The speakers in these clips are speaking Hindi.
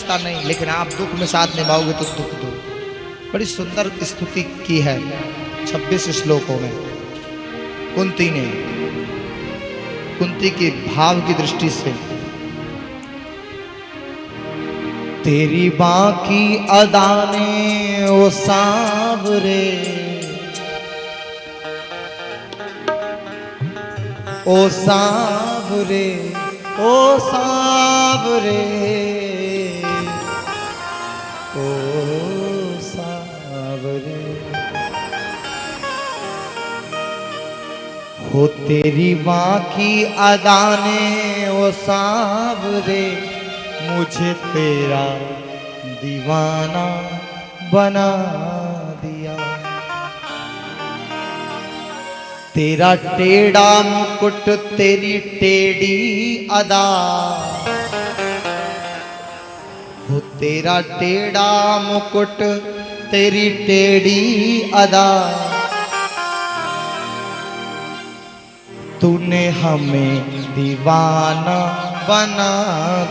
आवश्यकता नहीं, लेकिन आप दुख में साथ निभाओगे तो दुख दो। बड़ी सुंदर स्तुति की है 26 श्लोकों में कुंती ने, कुंती के भाव की दृष्टि से। तेरी बाकी अदाने ओ सांवरे, ओ सांवरे, ओ सांवरे, ओ सांवरे, हो तेरी बाकी अदाने ओ सांवरे, मुझे तेरा दीवाना बना दिया। तेरा टेढ़ा मुकुट, तेरी टेढ़ी अदा, हो तेरा टेढ़ा मुकुट, तेरी टेढ़ी अदा, तूने हमें दीवाना बना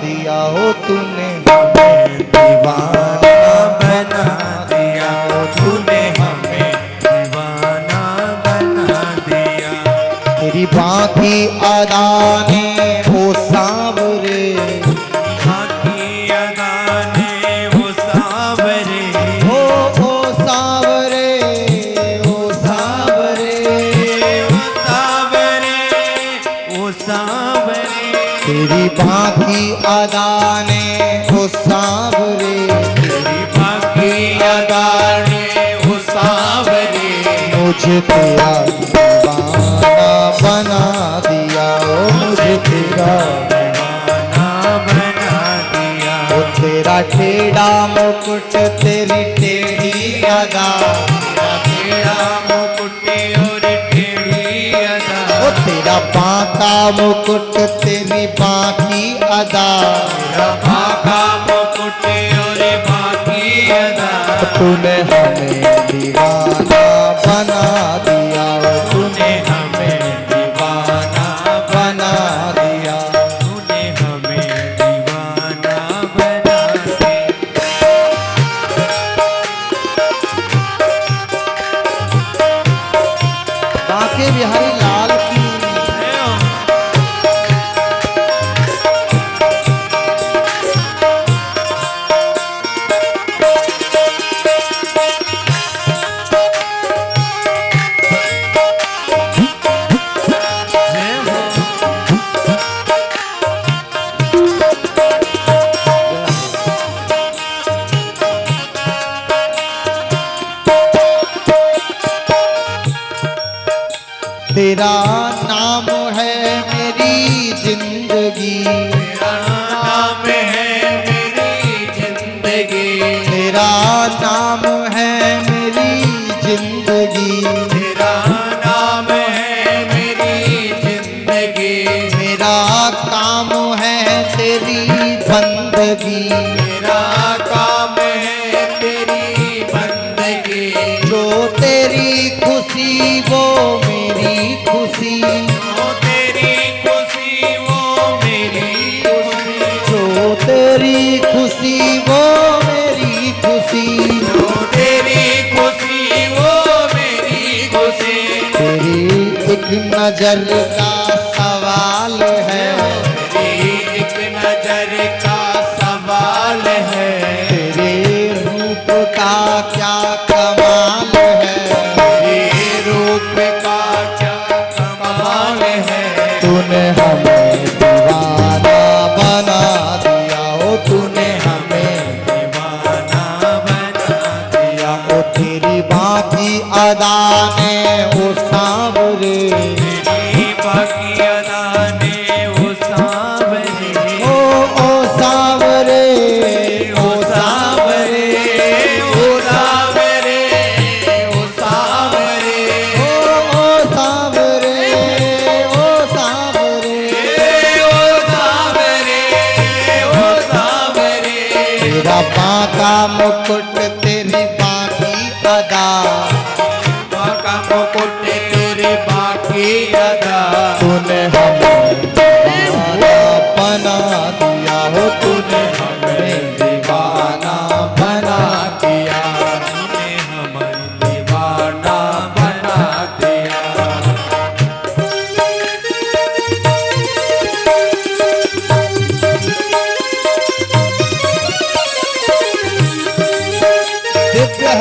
दिया। हो तूने हमें दीवाना बना दिया, हो तूने हमें दीवाना बना दिया। तेरी बाकी अदाने ओ सांवरे, बाकी अदाने ओ सांवरे, ओ सांवरे, ओ सांवरे, ओ सांवरे, ओ सांवरे। तेरी बाकी अदाने ओ सांवरे, तेरी बाकी अदाने ओ सांवरे, मुझे तेरा दीवाना बना दिया। ओ मुझे तेरा दीवाना बना दिया। ओ तेरा टेढ़ा मुकुट, तेरी टेढ़ी अदा, तेरा टेढ़ा मुकुट और टेढ़ी अदा, ओ तेरा बांका मुकुट, तेरी बाकी अदा, तेरा बांका मुकुट और बाकी अदा, तूने हमें दीवाना बना दिया। तूने हमें दीवाना बना दिया, तूने हमें दीवाना बना दिया। बांके बिहारी लाल की तेरा नाम है मेरी जिंदगी, तेरा नाम है मेरी जिंदगी, तेरा नाम है मेरी जिंदगी, तेरा नाम है मेरी जिंदगी, मेरा काम है तेरी बंदगी, मेरा काम है तेरी बंदगी, जो तेरी खुशी वो खुशी, जो तेरी खुशी वो मेरी खुशी, जो तेरी खुशी वो मेरी खुशी, जो तेरी खुशी वो मेरी खुशी। तेरी एक नजर का सवाल है, तेरी एक नजर का सवाल है, तेरे रूप का क्या कमाल है, तेरे रूप का तूने हमें दीवाना बना दिया। ओ तूने हमें दीवाना बना दिया। ओ तेरी बाकी अदाने ओ सांवरे, तेरी बाकी अदाने ओ सांवरे, ओ सांवरे, ओ सांवरे, ओ सांवरे, ओ सांवरे, ओ सांवरे, तेरा बांका मुकुट, तेरी बाकी अदा, बांका मुकुट, तेरी बाकी अदा, तूने हमें दीवाना बना दिया। हो तूने हमें दीवाना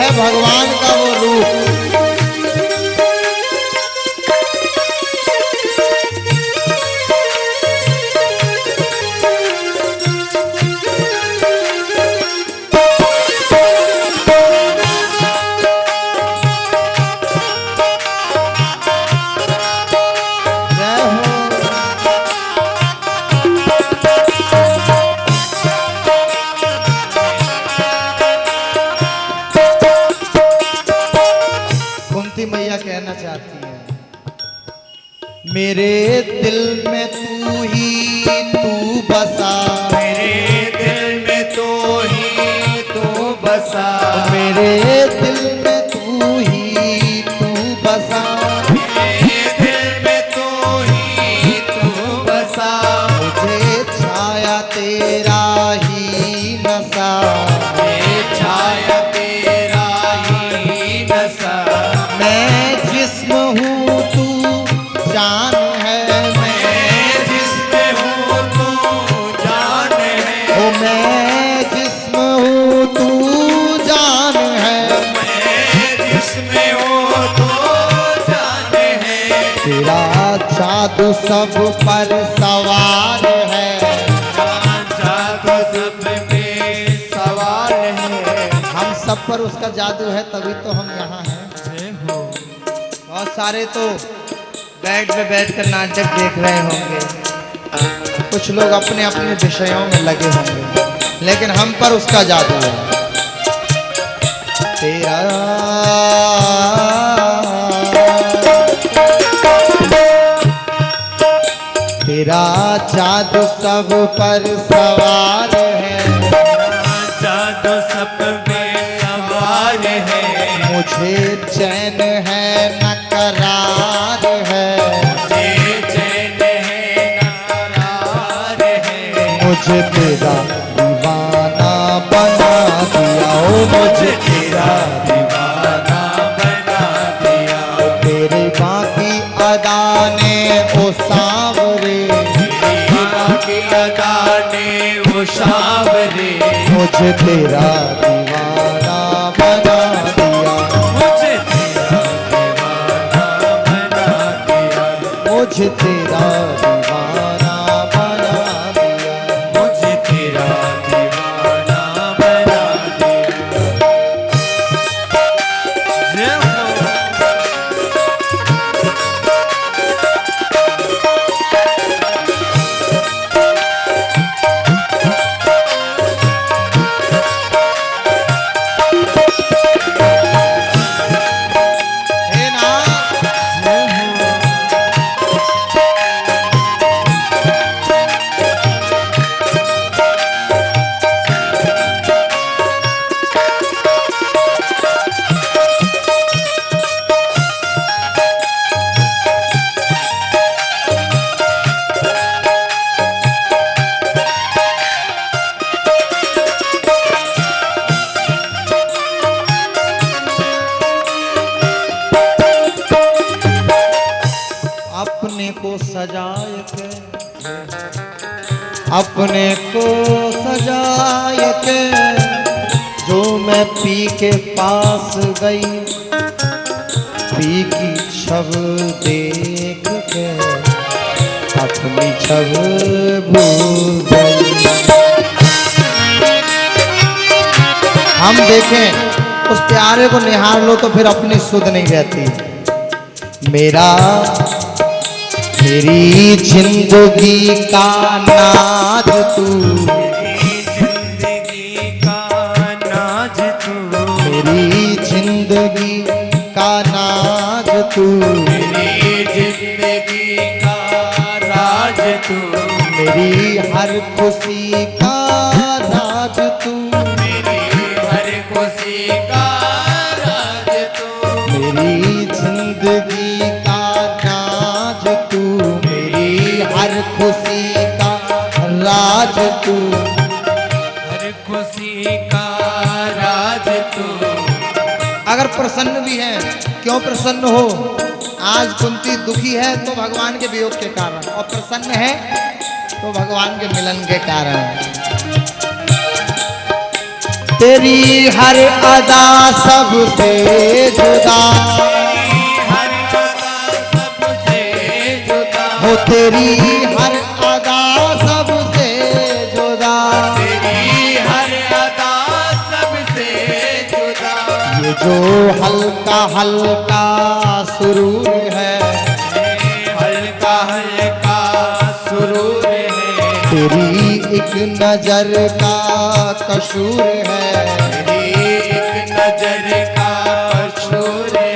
है भगवान का वो रूप। मैया कहना चाहती है, मेरे दिल में तू ही तू बसा, मेरे दिल में तू ही तू बसा, मेरे दिल में तू ही तू बसा, मेरे दिल में तू ही तू बसा, मुझे छाया तेरा ही नशा, मुझे छाया तेरा ही नशा, मैं जिस्म हूँ तू जान है, मैं जिसमें हूँ तू जान है, ओ मैं जिस्म हूँ तू जान है, मैं जिसमें हूँ तू जान है, तेरा जादू सब पर सवार है, जादू सब में सवार है, हम सब पर उसका जादू है तभी तो हम यहाँ हैं। बहुत सारे तो बेड पे बैठकर नाटक देख रहे होंगे, कुछ लोग अपने अपने विषयों में लगे होंगे, लेकिन हम पर उसका जादू है। तेरा जादू सब पर सवार है, जादू सब में सवार है, मुझे चैन है न करार है, मुझे चैन है न करार है, मुझे तेरा दीवाना बना दिया, ओ मुझे तेरा दीवाना बना दिया, तेरे बाकी अदा ने ओ सांवरे, बाकी अदा ने वो सांवरे, मुझे तेरा दीवाना बना दिया, मुझे तेरा दीवाना बना दिया, मुझे तेरा दीवाना बना दिया, मुझे तेरा दीवाना बना दिया। जय हो। हे नाथ, अपने को सजाए के, अपने को सजाए के, जो मैं पी के पास गई, पी की छब देख के अपनी छब भूल गई। हम देखें उस प्यारे को निहार लो तो फिर अपनी सुध नहीं रहती। मेरी जिंदगी का नाज तू, जिंदगी का नाज तू, मेरी जिंदगी का नाज तू, मेरी जिंदगी का राज तू, मेरी हर खुशी का राज तू, मेरी हर खुशी का राज तू, मेरी जिंदगी का नाज तू, मेरी हर खुशी का राज तू। हर खुशी का राज तू। अगर प्रसन्न भी है, क्यों प्रसन्न हो? आज कुंती दुखी है तो भगवान के वियोग के कारण, और प्रसन्न है तो भगवान के मिलन के कारण। तेरी हर अदा सबसे जुदा, हर अदा सबसे जुदा, हो तेरी हर अदा सबसे जुदा, तेरी हर अदा सबसे जुदा। ये जो हल्का हल्का सुरूर है, हल्का हल्का सुरूर है, तेरी एक नजर का कसूर है, तेरी एक नजर का कसूर है।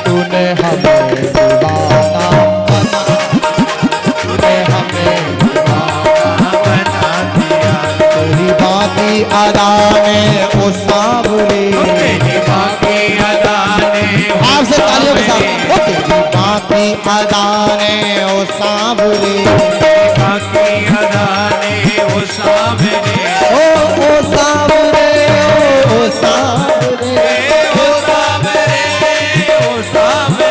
तूने हमें दीवाना बना, तूने हमें दीवाना बना दिया, तेरी बाकी अदा ने ओ सांवरे, तेरी बाकी अदा ने आपसे तालियों के साथ, ओ तेरी बाकी अदा ने ओ सांवरे, बाकी अदा ने वो सामने, ओ सांवरे, ओ सांवरे, वो सामने, वो सामने।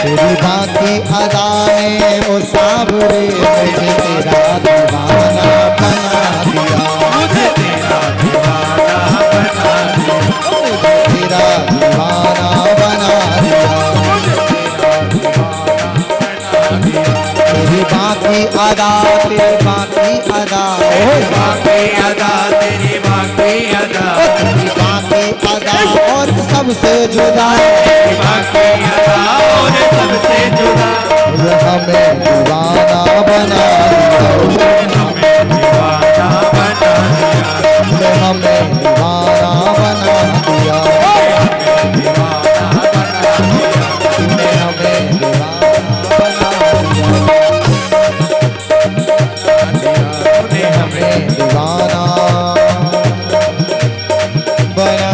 तेरी बाकी अदा ने ओ सांवरे, मुझे तेरा दीवाना बना दिया, मुझे तेरा दीवाना बना दिया, मुझे तेरा दीवाना बना दिया, तेरी बाकी अदा, तेरी बाकी अदा, ओ बाकी अदा, तेरी बाकी अदा, तेरी बाकी अदा और सबसे जुदा, तेरी बाकी अदा और सबसे जुदा, ये हमें दीवाना बना दिया, हमें दीवाना बना दिया, ये हमें दीवाना बना दिया, दीवाना बना दिया। तूने हमें दीवाना बना दिया, तूने हमें हमें दीवाना बना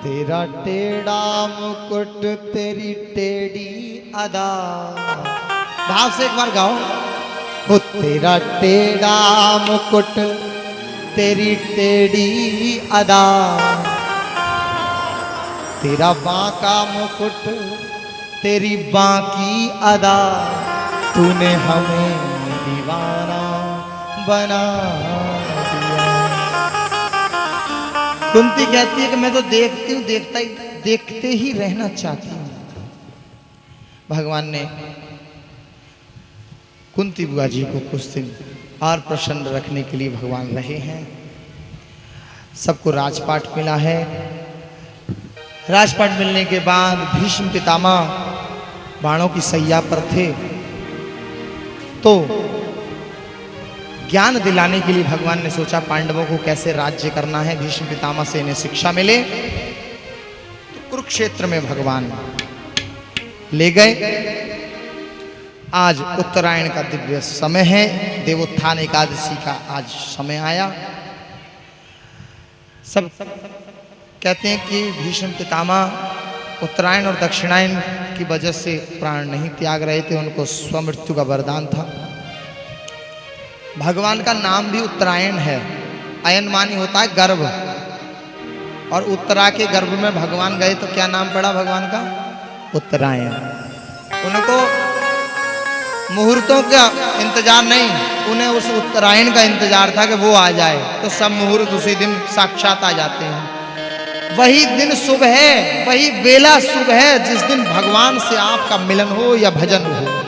तेरा टेढ़ा मुकुट, तेरी टेढ़ी अदा, भाव से एक बार गाओ, हो तेरा टेढ़ा मुकुट, तेरी टेढ़ी अदा, तेरा बांका मुकुट, तेरी बांकी अदा, तूने हमें दीवाना बना दिया। कुंती कहती है कि मैं तो देखती हूँ, देखते ही रहना चाहती हूँ। भगवान ने कुंती बुआ जी को कुछ दिन और प्रसन्न रखने के लिए भगवान रहे हैं। सबको राजपाट मिला है। राजपाट मिलने के बाद भीष्म पितामह बाणों की सैया पर थे, तो ज्ञान दिलाने के लिए भगवान ने सोचा पांडवों को कैसे राज्य करना है, भीष्म पितामह से इन्हें शिक्षा मिले। तो कुरुक्षेत्र में भगवान ले गए। आज उत्तरायण का दिव्य समय है, देवोत्थान एकादशी का आज समय आया। सब कहते हैं कि भीष्म पितामह उत्तरायण और दक्षिणायन की वजह से प्राण नहीं त्याग रहे थे, उनको स्वमृत्यु का वरदान था। भगवान का नाम भी उत्तरायण है। अयन मानी होता है गर्भ, और उत्तरा के गर्भ में भगवान गए तो क्या नाम पड़ा भगवान का? उत्तरायण। उनको मुहूर्तों का इंतजार नहीं, उन्हें उस उत्तरायण का इंतजार था कि वो आ जाए, तो सब मुहूर्त उसी दिन साक्षात आ जाते हैं। वही दिन शुभ है, वही बेला शुभ है जिस दिन भगवान से आपका मिलन हो या भजन हो।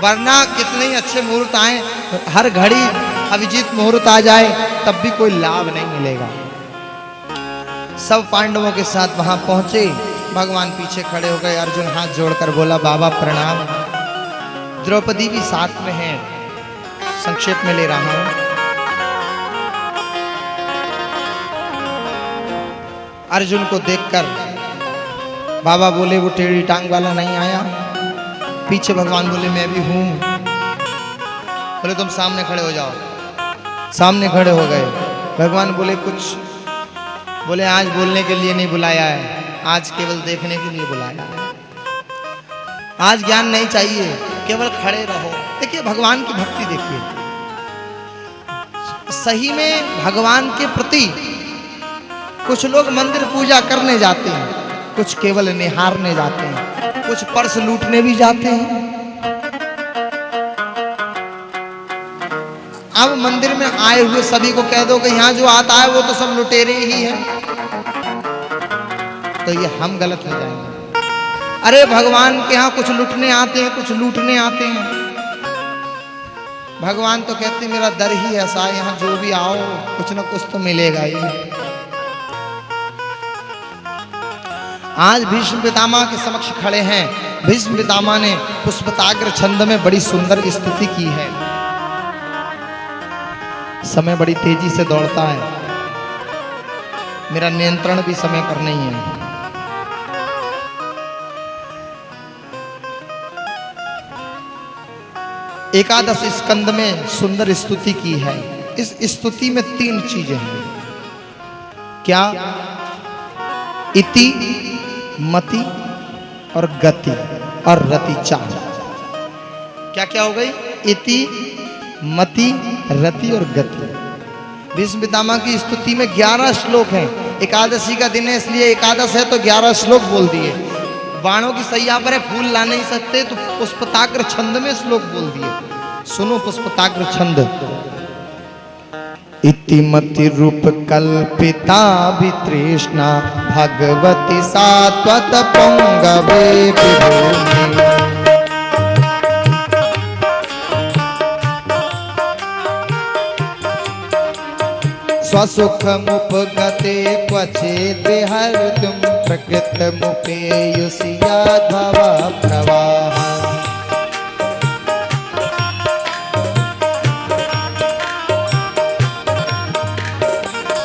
वरना कितने ही अच्छे मुहूर्त आए, हर घड़ी अभिजीत मुहूर्त आ जाए तब भी कोई लाभ नहीं मिलेगा। सब पांडवों के साथ वहां पहुंचे। भगवान पीछे खड़े हो गए। अर्जुन हाथ जोड़कर बोला, बाबा प्रणाम। द्रौपदी भी साथ में है, संक्षेप में ले रहा हूं। अर्जुन को देखकर बाबा बोले, वो टेढ़ी टांग वाला नहीं आया? पीछे भगवान बोले, मैं भी हूं। बोले, तुम सामने खड़े हो जाओ। सामने खड़े हो गए। भगवान बोले कुछ, बोले आज बोलने के लिए नहीं बुलाया है, आज केवल देखने के लिए बुलाया है। आज ज्ञान नहीं चाहिए, केवल खड़े रहो। देखिए भगवान की भक्ति देखिए, सही में भगवान के प्रति कुछ लोग मंदिर पूजा करने जाते हैं, कुछ केवल निहारने जाते हैं, कुछ पर्स लूटने भी जाते हैं। अब मंदिर में आए हुए सभी को कह दो कि यहाँ जो आता है वो तो सब लुटेरे ही हैं, तो ये हम गलत हो जाएंगे। अरे भगवान के यहाँ कुछ लुटने आते हैं, कुछ लूटने आते हैं। भगवान तो कहते मेरा दर ही ऐसा है, यहाँ जो भी आओ कुछ ना कुछ तो मिलेगा ही। आज भीष्म पितामह के समक्ष खड़े हैं। भीष्म पितामह ने पुष्पताग्र छंद में बड़ी सुंदर स्तुति की है। समय बड़ी तेजी से दौड़ता है, मेरा नियंत्रण भी समय पर नहीं है। एकादश स्कंद में सुंदर स्तुति की है। इस स्तुति में 3 चीजें हैं। क्या? इति, मति और गति और रति। 4 क्या क्या हो गई? इति, मति, रति और गति। भीष्म पितामह की स्तुति में 11 श्लोक हैं। एकादशी का दिन है इसलिए एकादश है तो 11 श्लोक बोल दिए। बाणों की सैया पर है, फूल ला नहीं सकते तो पुष्पताग्र छंद में श्लोक बोल दिए। सुनो पुष्पताग्र छंद। इतिमति रूप कल्पिता वितृष्णा भगवती सात्वत पंगवे विभूमि। स्वसुख मुपगते क्वचित् विहर्तुं प्रकृत मुपेयुषिया भव प्रवाह।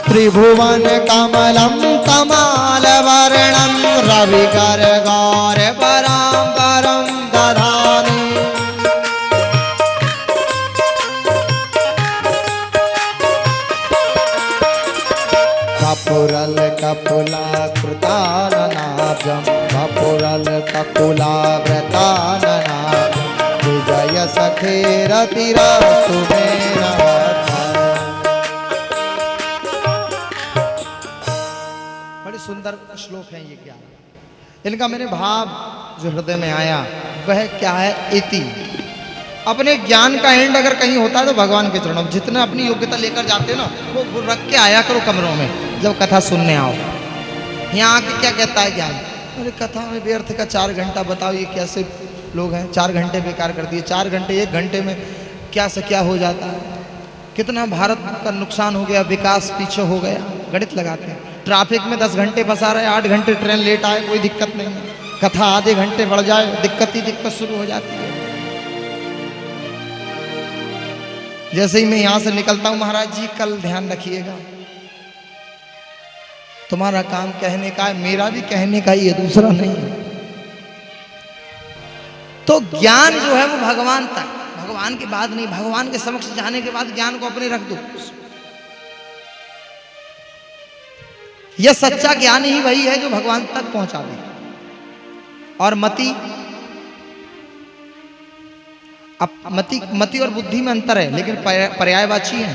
त्रिभुवन कमलं कमालवर्णं रविकर गौरवराम्बरं दधामि। कपुरल कपुलाकृताननाभं कपुरल कपुलाव्रताननाभं विजय सखेरतिरस्तु मे नमः। सुंदर श्लोक है ये। क्या इनका मेरे भाव जो हृदय में आया वह क्या है? इति। अपने ज्ञान का एंड अगर कहीं होता है तो भगवान के चरणों में। जितना अपनी योग्यता लेकर जाते हो ना वो रख के आया करो कमरों में जब कथा सुनने आओ। यहाँ आके क्या कहता है ज्ञान? अरे कथा में व्यर्थ का 4 घंटा बताओ, ये कैसे लोग हैं? 4 घंटे बेकार कर दिए। 4 घंटे 1 घंटे में क्या से क्या हो जाता है। कितना भारत का नुकसान हो गया, विकास पीछे हो गया। गणित लगाते हैं। ट्रैफिक में 10 घंटे फंसा रहे, 8 घंटे ट्रेन लेट आए, कोई दिक्कत नहीं है। कथा आधे घंटे बढ़ जाए, दिक्कत ही दिक्कत शुरू हो जाती है। जैसे ही मैं यहां से निकलता हूं, महाराज जी कल ध्यान रखिएगा, तुम्हारा काम कहने का है, मेरा भी कहने का ही है, दूसरा नहीं है। तो ज्ञान जो है वो भगवान तक, भगवान के बाद नहीं। भगवान के समक्ष जाने के बाद ज्ञान को अपने रख दो। यह सच्चा ज्ञान ही वही है जो भगवान तक पहुंचा दे। और मति, अब मति और बुद्धि में अंतर है, लेकिन पर्यायवाची है।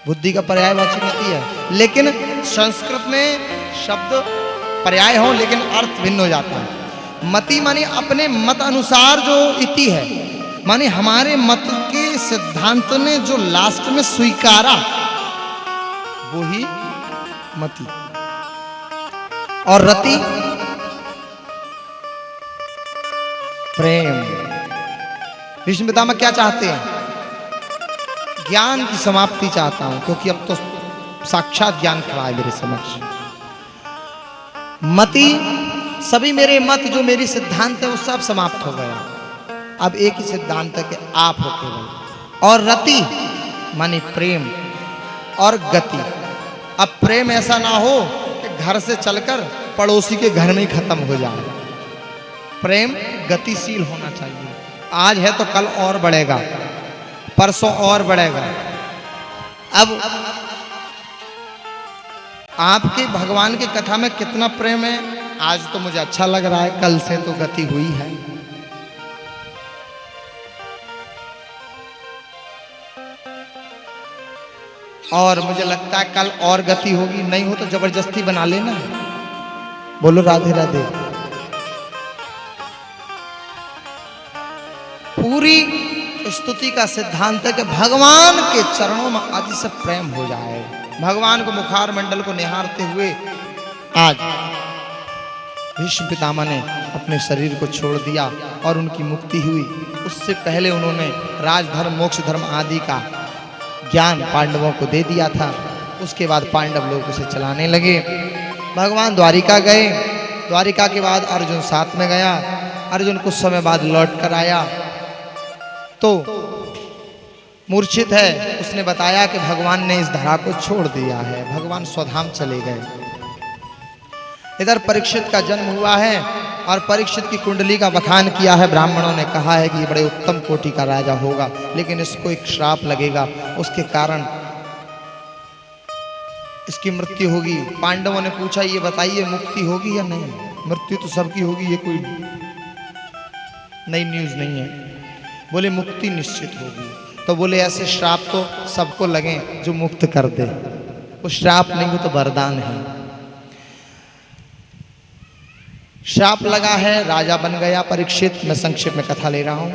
बुद्धि का पर्यायवाची मति है, लेकिन संस्कृत में शब्द पर्याय हो लेकिन अर्थ भिन्न हो जाता है। मति माने अपने मत अनुसार जो इति है, माने हमारे मत के सिद्धांत ने जो लास्ट में स्वीकारा वो ही मति। और रति प्रेम। भीष्म पितामह क्या चाहते हैं? ज्ञान की समाप्ति चाहता हूं, क्योंकि अब तो साक्षात ज्ञान खड़ा है मेरे समक्ष। मति, सभी मेरे मत जो मेरी सिद्धांत है वो सब समाप्त हो गया। अब एक ही सिद्धांत है कि आप हो केवल। और रति माने प्रेम और गति। अब प्रेम ऐसा ना हो कि घर से चलकर पड़ोसी के घर में ही खत्म हो जाए। प्रेम गतिशील होना चाहिए। आज है तो कल और बढ़ेगा, परसों और बढ़ेगा। अब आपके भगवान की कथा में कितना प्रेम है, आज तो मुझे अच्छा लग रहा है, कल से तो गति हुई है। और मुझे लगता है कल और गति होगी। नहीं हो तो जबरदस्ती बना लेना। बोलो राधे राधे। पूरी स्तुति का सिद्धांत है कि भगवान के चरणों में आदि से प्रेम हो जाए। भगवान को मुखार मंडल को निहारते हुए आज भीष्म पितामह ने अपने शरीर को छोड़ दिया और उनकी मुक्ति हुई। उससे पहले उन्होंने राजधर्म मोक्ष धर्म आदि का ज्ञान पांडवों को दे दिया था। उसके बाद पांडव लोग उसे चलाने लगे। भगवान द्वारिका गए। द्वारिका के बाद अर्जुन साथ में गया। अर्जुन कुछ समय बाद लौट कर आया तो मूर्छित है। उसने बताया कि भगवान ने इस धरा को छोड़ दिया है, भगवान स्वधाम चले गए। इधर परीक्षित का जन्म हुआ है और परीक्षित की कुंडली का बखान किया है। ब्राह्मणों ने कहा है कि ये बड़े उत्तम कोटि का राजा होगा, लेकिन इसको एक श्राप लगेगा, उसके कारण इसकी मृत्यु होगी। पांडवों ने पूछा ये बताइए मुक्ति होगी या नहीं? मृत्यु तो सबकी होगी, ये कोई नई न्यूज नहीं है। बोले मुक्ति निश्चित होगी। तो बोले ऐसे श्राप तो सबको लगे जो मुक्त कर दे। वो श्राप नहीं, वो तो वरदान है। श्राप लगा है, राजा बन गया परीक्षित। मैं संक्षेप में कथा ले रहा हूं।